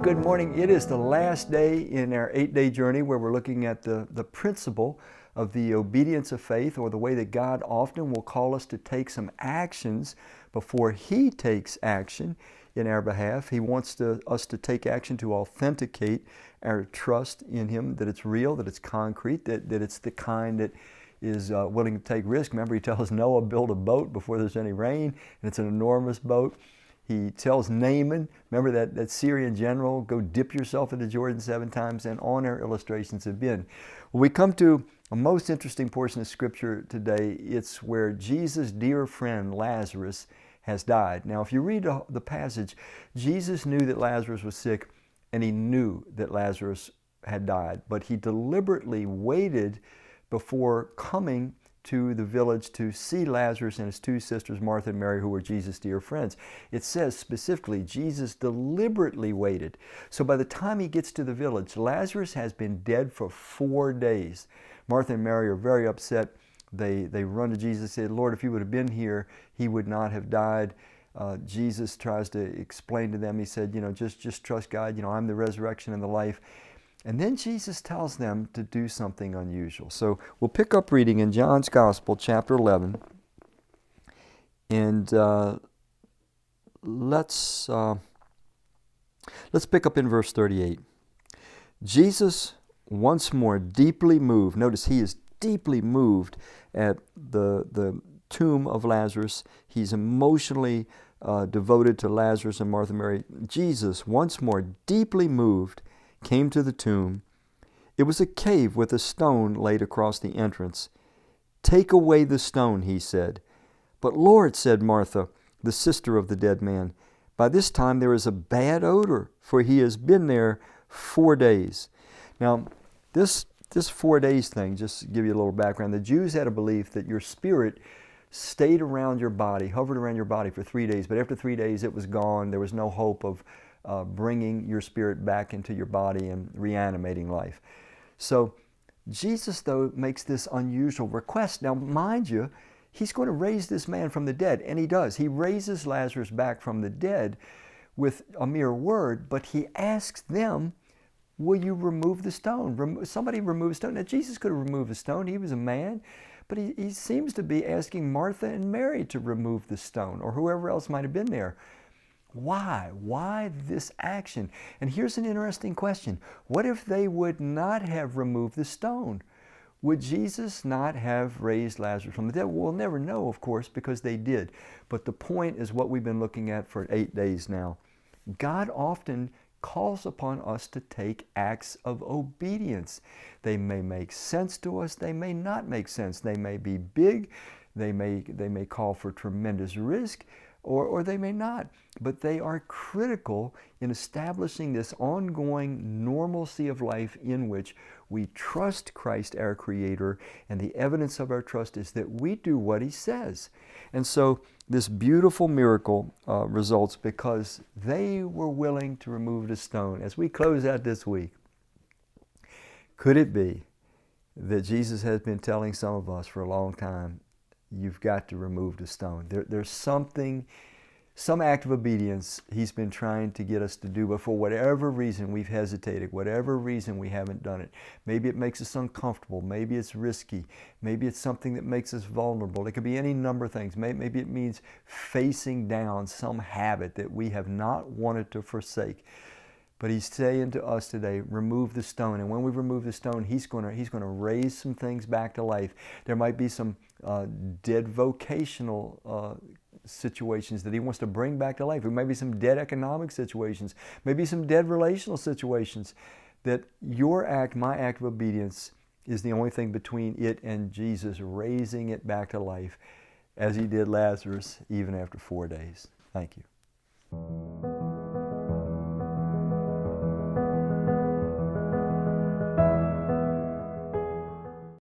Good morning. It is the last day in our 8-day journey where we're looking at the principle of the obedience of faith, or the way that God often will call us to take some actions before He takes action in our behalf. He wants us to take action to authenticate our trust in Him, that it's real, that it's concrete, that it's the kind that is willing to take risk. Remember, He tells Noah, build a boat before there's any rain, and it's an enormous boat. He tells Naaman, remember that Syrian general, go dip yourself into Jordan 7 times, and on our illustrations have been. When we come to a most interesting portion of Scripture today, it's where Jesus' dear friend Lazarus has died. Now, if you read the passage, Jesus knew that Lazarus was sick, and He knew that Lazarus had died, but He deliberately waited before coming to the village to see Lazarus and his 2 sisters, Martha and Mary, who were Jesus' dear friends. It says specifically, Jesus deliberately waited. So by the time He gets to the village, Lazarus has been dead for 4 days. Martha and Mary are very upset. They run to Jesus and say, Lord, if He would have been here, he would not have died. Jesus tries to explain to them. He said, just trust God. I'm the resurrection and the life. And then Jesus tells them to do something unusual. So we'll pick up reading in John's Gospel, chapter 11. And let's pick up in verse 38. Jesus, once more deeply moved, notice He is deeply moved at the tomb of Lazarus. He's emotionally devoted to Lazarus and Martha and Mary. Jesus, once more deeply moved, came to the tomb. It was a cave with a stone laid across the entrance. Take away the stone, He said. But Lord, said Martha, the sister of the dead man, by this time there is a bad odor, for he has been there 4 days. Now, this 4 days thing, just to give you a little background, the Jews had a belief that your spirit stayed around your body, hovered around your body for 3 days, but after 3 days it was gone. There was no hope of bringing your spirit back into your body and reanimating life. So Jesus, though, makes this unusual request. Now, mind you, He's going to raise this man from the dead, and He does. He raises Lazarus back from the dead with a mere word, but He asks them, will you remove the stone? Somebody remove the stone. Now, Jesus could have removed the stone. He was a man, but he seems to be asking Martha and Mary to remove the stone, or whoever else might have been there. Why? Why this action? And here's an interesting question. What if they would not have removed the stone? Would Jesus not have raised Lazarus from the dead? We'll never know, of course, because they did. But the point is what we've been looking at for 8 days now. God often calls upon us to take acts of obedience. They may make sense to us. They may not make sense. They may be big. They may call for tremendous risk. Or they may not, but they are critical in establishing this ongoing normalcy of life in which we trust Christ, our Creator, and the evidence of our trust is that we do what He says. And so this beautiful miracle results because they were willing to remove the stone. As we close out this week, could it be that Jesus has been telling some of us for a long time, you've got to remove the stone? There's some act of obedience He's been trying to get us to do, but for whatever reason we've hesitated, whatever reason we haven't done it. Maybe it makes us uncomfortable. Maybe it's risky. Maybe it's something that makes us vulnerable. It could be any number of things. Maybe it means facing down some habit that we have not wanted to forsake. But He's saying to us today, remove the stone. And when we remove the stone, He's going to raise some things back to life. There might be some dead vocational situations that He wants to bring back to life. There may be some dead economic situations, maybe some dead relational situations, that your act, my act of obedience, is the only thing between it and Jesus raising it back to life, as He did Lazarus even after 4 days. Thank you.